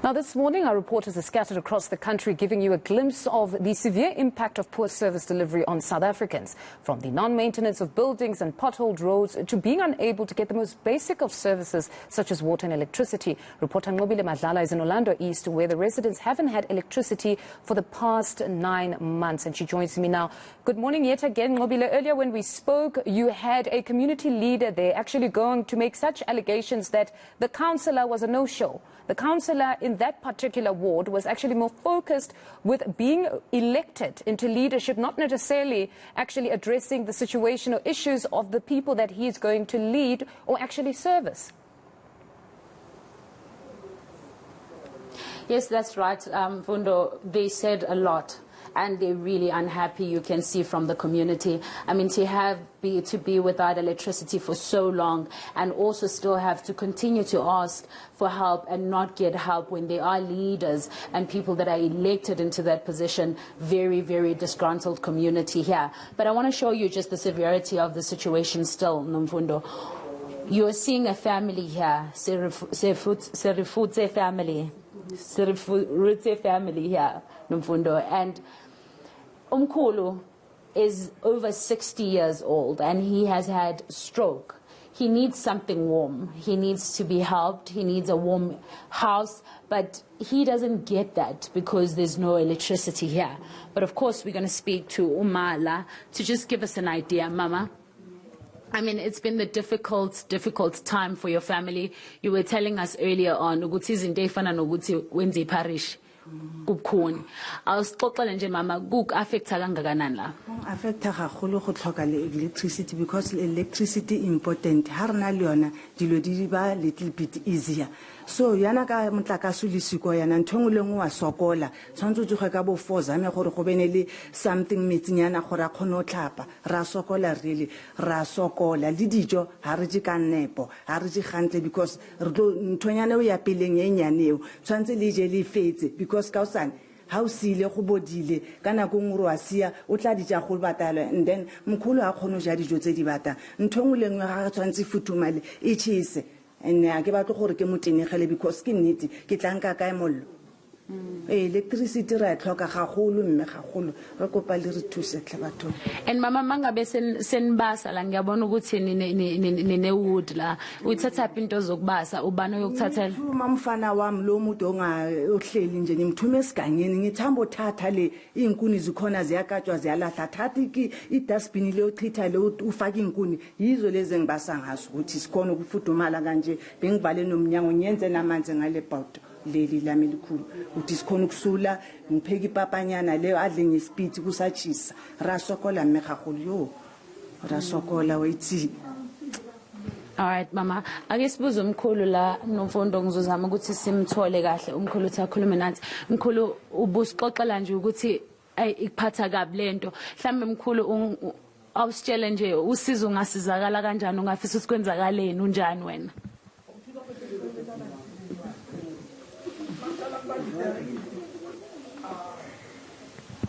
Now, this morning, our reporters are scattered across the country, giving you a glimpse of the severe impact of poor service delivery on South Africans, from the non-maintenance of buildings and potholed roads to being unable to get the most basic of services such as water and electricity. Reporter Nqobile Madlala is in Orlando East, where the residents haven't had electricity for the past 9 months, and she joins me now. Good morning yet again, Nqobile. Earlier when we spoke, you had a community leader there actually going to make such allegations that the councillor was a no-show. The councillor in that particular ward was actually more focused with being elected into leadership, not necessarily actually addressing the situation or issues of the people that he is going to lead or actually service. Yes, that's right, Fundo. They said a lot, and they're really unhappy. You can see from the community. I mean, to be without electricity for so long, and also still have to continue to ask for help and not get help when there are leaders and people that are elected into that position. Very, very disgruntled community here. But I want to show you just the severity of the situation still, Nomfundo. You're seeing a family here, Serifutse family. Serifutse family here, Nomfundo, and Umkhulu is over 60 years old and he has had stroke. He needs something warm. He needs to be helped. He needs a warm house, but he doesn't get that because there's no electricity here. But of course, we're going to speak to Umala to just give us an idea, Mama. I mean, it's been the difficult time for your family. You were telling us earlier on, ukuthi izinto ezifana nokuthi wenze parish kukhona. Awusixoxele nje mama, affecta kangakanani la? Affecta kakhulu go tlhoka electricity, because electricity important. Ha rena le yona dilo di ba little bit easier. So yana ka motlakase le siko yana nthongwe le ngwe wa sokola. Tshwantse tsoga ka bo 4 zame gore go bene le something metsinyana gore a khone o tlhapa. Ra sokola really, ra sokola le dijo ha re di ka nepo, ha re di gantle, because nthonyana o ya peleng e nyaneo tshwantse le je le fetse, because ka usane ha o sile go bodile kana go ngro wa sia o tla ditja go batala, and then mkhulu a khone ja dijo tse di bata nthongwe le ngwe ga tshwantse futumale e chise. And I give out to because skin niti, Kitlanka Kaimol. Electricity right, Loka Hahulu, Mehahulu, Rokopali to Setlabato. And Mama Manga Bessen Sen Basa, Langabon Woodsin in a wood la, with Tatapintos of Basa, Ubano Tatel. Mamfana Wam Lomutonga, Oxelinjanim, Tumescan, in Tambo Tatali, in Kunizukona, Ziakaja, Ziala, Tatiki, it does Pinilo, Titalo, Ufagin Kuni, Isolezing Basangas, which is Kono Futumalaganje, being Balenum Yangons and Amans and Alepoto. Lady Lamilku, which is Konuksula, and Peggy Papanyana, Leo Adling speech, Gusachis, Rasokola Mehahulio, Rasokola Waiti. All right, Mama. I guess Buzum Kulula, no Fondong Zamaguti Sim Tolegash, Umkuluta Kuluminat, Mkulu Ubus Kokalanju, Guti, Ipatagab Lento, Samim Kulu Auschelenge, Usizungasizagala Ganjanunga, Fisusquenzagale, Nunjanwen.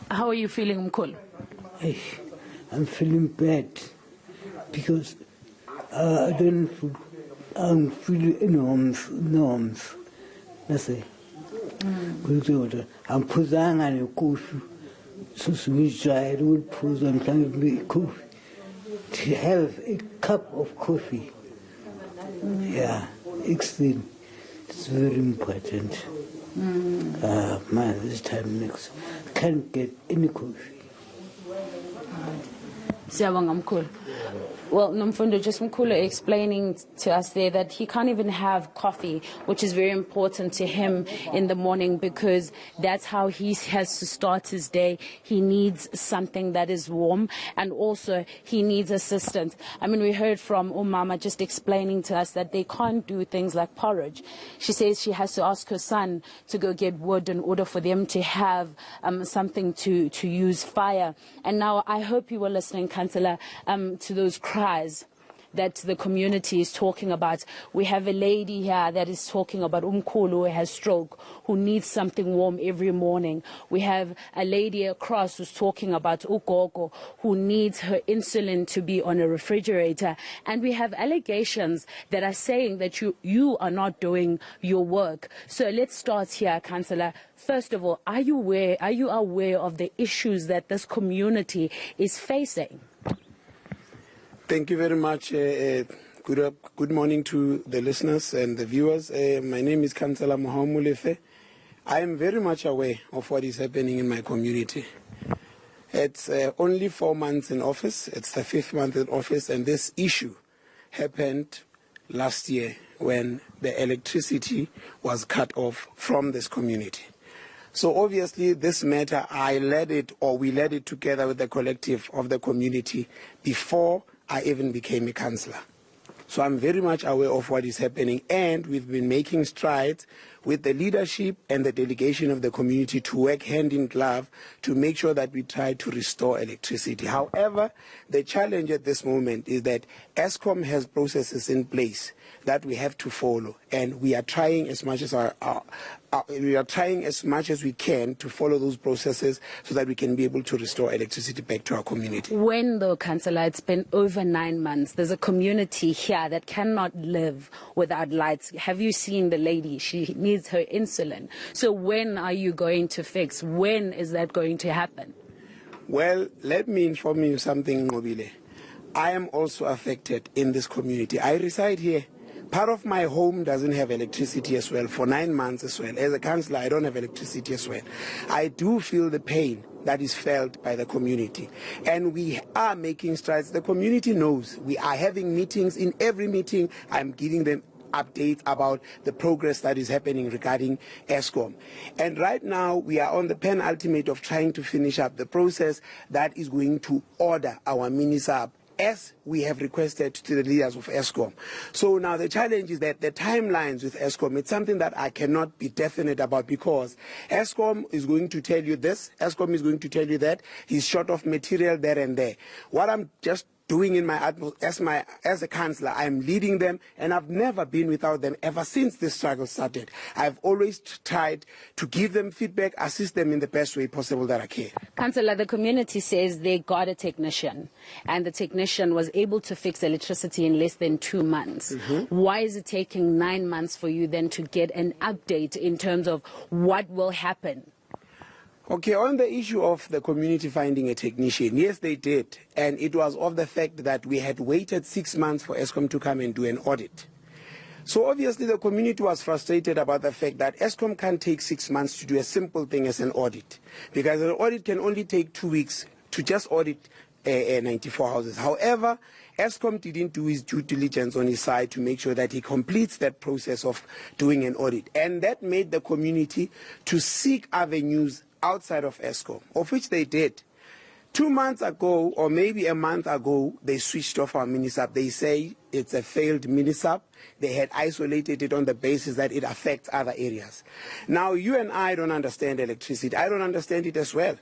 How are you feeling, Mkul? I'm feeling bad because I'm feeling enormous. That's it. I'm putting on a coffee. So I will put on coffee. To have a cup of coffee. Yeah, excellent. It's very important. Man, this time next, can't get any coffee. I'm cool. Well, Nomfundo, just Mkulu explaining to us there that he can't even have coffee, which is very important to him in the morning because that's how he has to start his day. He needs something that is warm, and also he needs assistance. I mean, we heard from Umama just explaining to us that they can't do things like porridge. She says she has to ask her son to go get wood in order for them to have something to use fire. And now I hope you were listening, Councillor, to those cries that the community is talking about. We have a lady here that is talking about Umkhulu who has stroke, who needs something warm every morning. We have a lady across who's talking about Ugogo, who needs her insulin to be on a refrigerator. And we have allegations that are saying that you are not doing your work. So let's start here, Councillor. First of all, are you aware of the issues that this community is facing? Thank you very much. Good morning to the listeners and the viewers. My name is Councillor Mohamulefe. I am very much aware of what is happening in my community. It's only 4 months in office. It's the 5th month in office, and this issue happened last year when the electricity was cut off from this community. So obviously this matter, we led it together with the collective of the community before I even became a councillor. So I'm very much aware of what is happening, and we've been making strides with the leadership and the delegation of the community to work hand in glove to make sure that we try to restore electricity. However, the challenge at this moment is that Eskom has processes in place that we have to follow, and we are trying as much as we can to follow those processes so that we can be able to restore electricity back to our community. When, though, Councillor, it's been over 9 months, there's a community here that cannot live without lights. Have you seen the lady? She needs her insulin. So when are you going to fix? When is that going to happen? Well, let me inform you something, Ngobile. I am also affected in this community. I reside here. Part of my home doesn't have electricity as well for 9 months as well. As a councillor, I don't have electricity as well. I do feel the pain that is felt by the community, and we are making strides. The community knows. We are having meetings. In every meeting, I'm giving them updates about the progress that is happening regarding Eskom. And right now, we are on the penultimate of trying to finish up the process that is going to order our mini-sub, as we have requested to the leaders of Eskom. So now the challenge is that the timelines with Eskom, it's something that I cannot be definite about, because Eskom is going to tell you this, Eskom is going to tell you that, he's short of material there and there. What I'm just doing in my utmost as a councillor, I'm leading them, and I've never been without them ever since this struggle started. I've always tried to give them feedback, assist them in the best way possible that I can. Councillor, the community says they got a technician, and the technician was able to fix electricity in less than 2 months. Why is it taking 9 months for you then to get an update in terms of what will happen? Okay, on the issue of the community finding a technician, yes, they did. And it was of the fact that we had waited 6 months for Eskom to come and do an audit. So obviously the community was frustrated about the fact that Eskom can't take 6 months to do a simple thing as an audit, because an audit can only take 2 weeks to just audit 94 houses. However, Eskom didn't do his due diligence on his side to make sure that he completes that process of doing an audit. And that made the community to seek avenues outside of Eskom, of which they did. 2 months ago, or maybe a month ago, they switched off our mini-sub. They say it's a failed mini-sub. They had isolated it on the basis that it affects other areas. Now, you and I don't understand electricity. I don't understand it as well.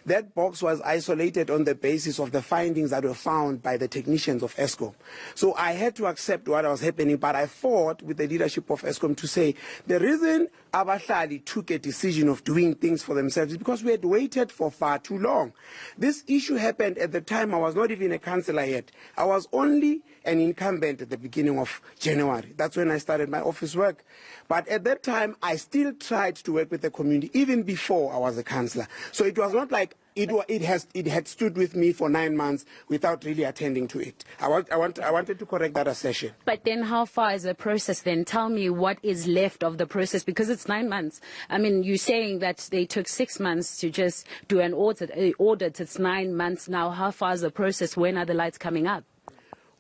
That box was isolated on the basis of the findings that were found by the technicians of Eskom. So I had to accept what was happening, but I fought with the leadership of Eskom to say the reason Abahlali took a decision of doing things for themselves is because we had waited for far too long. This issue happened at the time I was not even a councillor yet. I was only an incumbent at the beginning of January. That's when I started my office work. But at that time, I still tried to work with the community, even before I was a councillor. So it was not like it had stood with me for 9 months without really attending to it. I wanted to correct that assertion. But then how far is the process then? Tell me what is left of the process, because it's 9 months. I mean, you're saying that they took 6 months to just do an audit. It's 9 months now. How far is the process? When are the lights coming up?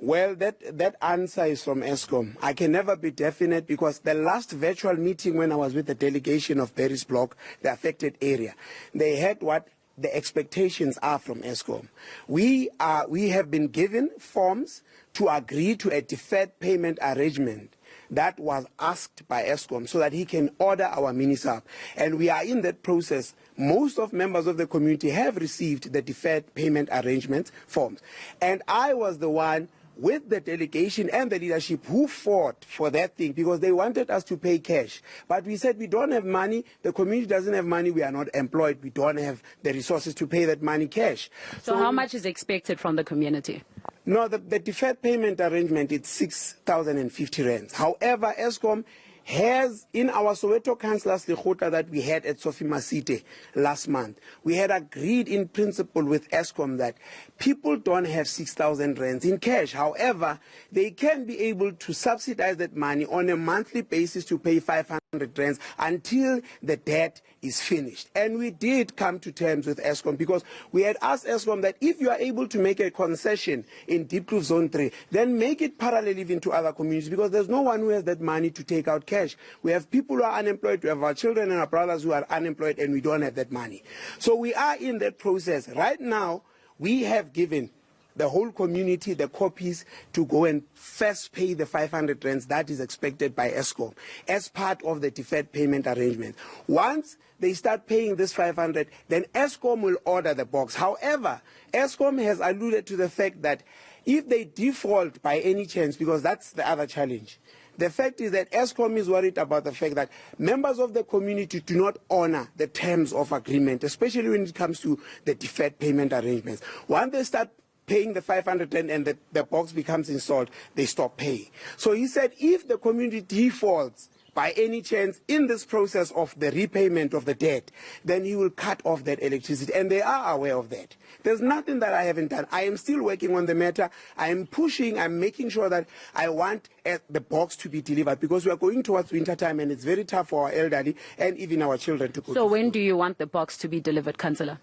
Well, that answer is from Eskom. I can never be definite, because the last virtual meeting when I was with the delegation of Berry's block, the affected area, they had what the expectations are from Eskom. We have been given forms to agree to a deferred payment arrangement that was asked by Eskom so that he can order our mini-sub. And we are in that process. Most of members of the community have received the deferred payment arrangement forms. And I was the one with the delegation and the leadership who fought for that thing because they wanted us to pay cash. But we said we don't have money, the community doesn't have money, we are not employed, we don't have the resources to pay that money cash. So how much is expected from the community? No, the deferred payment arrangement is 6,050 rands. However, ESCOM has, in our Soweto Councillors Lekgotla that we had at Sophie Masite last month, we had agreed in principle with ESCOM that people don't have 6,000 rands in cash. However, they can be able to subsidize that money on a monthly basis to pay 500 rands until the debt is finished. And we did come to terms with ESCOM because we had asked ESCOM that if you are able to make a concession in Deep Kloof Zone 3, then make it parallel even to other communities because there's no one who has that money to take out cash. We have people who are unemployed, we have our children and our brothers who are unemployed, and we don't have that money. So we are in that process. Right now, we have given the whole community the copies to go and first pay the 500 rands that is expected by ESCOM as part of the deferred payment arrangement. Once they start paying this 500, then ESCOM will order the box. However, ESCOM has alluded to the fact that if they default by any chance, because that's the other challenge, the fact is that ESCOM is worried about the fact that members of the community do not honor the terms of agreement, especially when it comes to the deferred payment arrangements. Once they start paying the 500 and the box becomes installed, they stop paying. So he said if the community defaults by any chance in this process of the repayment of the debt, then he will cut off that electricity. And they are aware of that. There's nothing that I haven't done. I am still working on the matter. I am pushing. I'm making sure that I want the box to be delivered because we are going towards winter time and it's very tough for our elderly and even our children to go. So when do you want the box to be delivered, Councillor?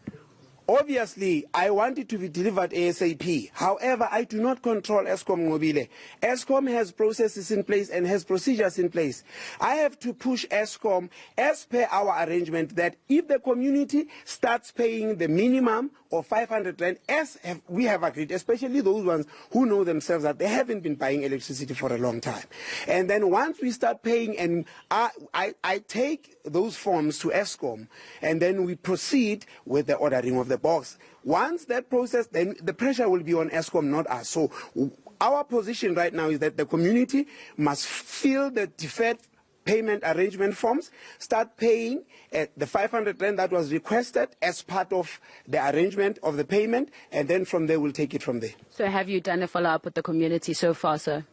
Obviously, I want it to be delivered ASAP. However, I do not control ESCOM Ngobile. ESCOM has processes in place and has procedures in place. I have to push ESCOM as per our arrangement that if the community starts paying the minimum of 500 rand, as we have agreed, especially those ones who know themselves that they haven't been buying electricity for a long time. And then once we start paying, and I take those forms to ESCOM, and then we proceed with the ordering of the box. Once that process, then the pressure will be on ESCOM, not us. So our position right now is that the community must fill the deferred payment arrangement forms, start paying the 500 rand that was requested as part of the arrangement of the payment, and then from there we'll take it from there. So have you done a follow-up with the community so far, sir?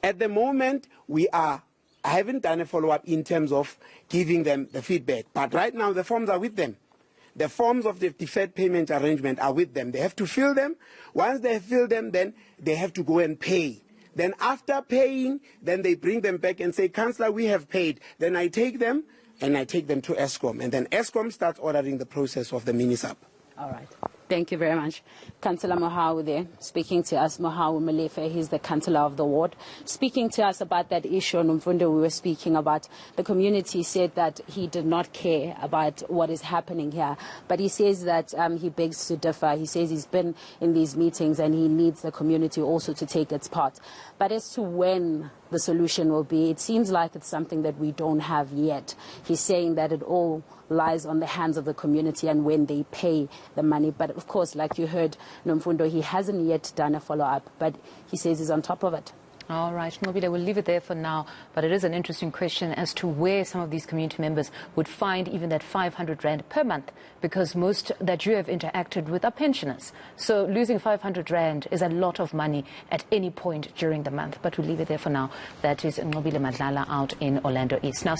At the moment, I haven't done a follow-up in terms of giving them the feedback, but right now the forms are with them. The forms of the deferred payment arrangement are with them. They have to fill them. Once they fill them, then they have to go and pay. Then after paying, then they bring them back and say, Councillor, we have paid. Then I take them and I take them to ESCOM. And then ESCOM starts ordering the process of the mini-sub. All right. Thank you very much. Councillor Mohau there, speaking to us. Mohau Malefe, he's the councillor of the ward, speaking to us about that issue on Mfundo we were speaking about. The community said that he did not care about what is happening here, but he says that he begs to differ. He says he's been in these meetings and he needs the community also to take its part. But as to when the solution will be, it seems like it's something that we don't have yet. He's saying that it all lies on the hands of the community and when they pay the money. But of course, like you heard, Nomfundo, he hasn't yet done a follow-up, but he says he's on top of it. All right, Nobile, we'll leave it there for now, but it is an interesting question as to where some of these community members would find even that 500 rand per month, because most that you have interacted with are pensioners. So losing 500 rand is a lot of money at any point during the month, but we'll leave it there for now. That is Nobile Madlala out in Orlando East. Now,